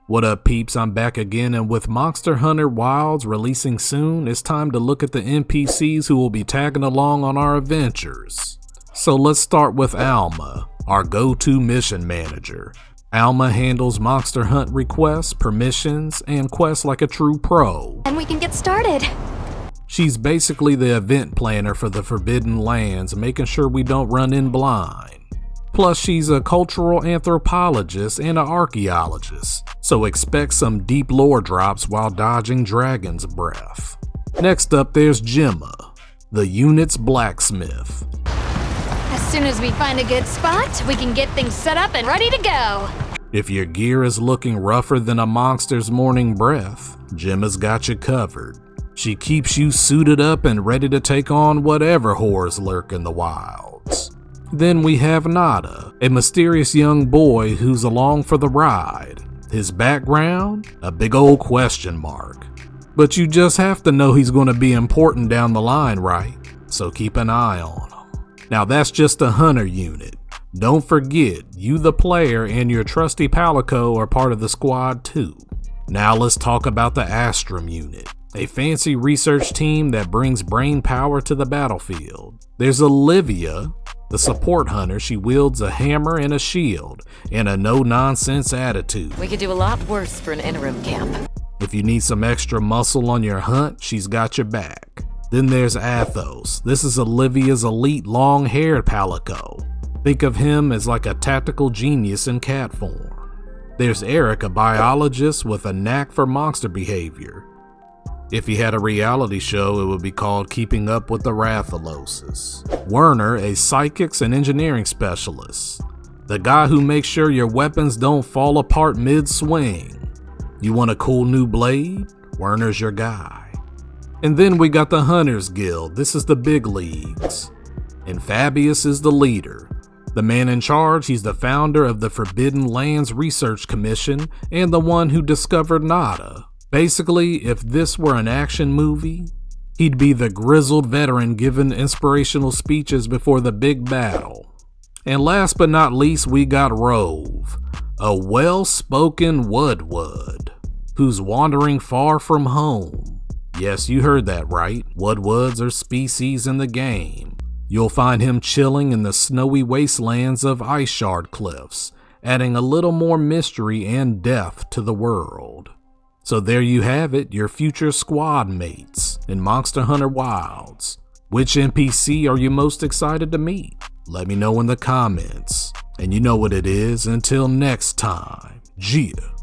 What up, peeps? I'm back again, and with Monster Hunter Wilds releasing soon, it's time to look at the NPCs who will be tagging along on our adventures. So let's start with Alma, our go-to mission manager. Alma handles monster hunt requests, permissions, and quests like a true pro. And we can get started. She's basically the event planner for the Forbidden Lands, making sure we don't run in blind. Plus, she's a cultural anthropologist and an archaeologist, so expect some deep lore drops while dodging dragon's breath. Next up, there's Gemma, the unit's blacksmith. As soon as we find a good spot, we can get things set up and ready to go. If your gear is looking rougher than a monster's morning breath, Gemma's got you covered. She keeps you suited up and ready to take on whatever horrors lurk in the wilds. Then we have Nata, a mysterious young boy who's along for the ride. His background? A big old question mark. But you just have to know he's going to be important down the line, right? So keep an eye on him. Now that's just a hunter unit. Don't forget, you the player and your trusty Palico are part of the squad too. Now let's talk about the Astrum Unit, a fancy research team that brings brain power to the battlefield. There's Olivia, the support hunter. She wields a hammer and a shield, and a no-nonsense attitude. We could do a lot worse for an interim camp. If you need some extra muscle on your hunt, she's got your back. Then there's Athos. This is Olivia's elite long-haired Palico. Think of him as like a tactical genius in cat form. There's Erik, a biologist with a knack for monster behavior. If he had a reality show, it would be called Keeping Up with the Rathaloses. Werner, a psychics and engineering specialist. The guy who makes sure your weapons don't fall apart mid-swing. You want a cool new blade? Werner's your guy. And then we got the Hunters Guild. This is the big leagues. And Fabius is the leader. The man in charge, he's the founder of the Forbidden Lands Research Commission and the one who discovered Nata. Basically, if this were an action movie, he'd be the grizzled veteran giving inspirational speeches before the big battle. And last but not least, we got Rove, a well-spoken Wudwud, who's wandering far from home. Yes, you heard that right. Wudwuds are species in the game. You'll find him chilling in the snowy wastelands of Ice Shard Cliffs, adding a little more mystery and depth to the world. So there you have it, your future squad mates in Monster Hunter Wilds. Which NPC are you most excited to meet? Let me know in the comments. And you know what it is. Until next time, Gia.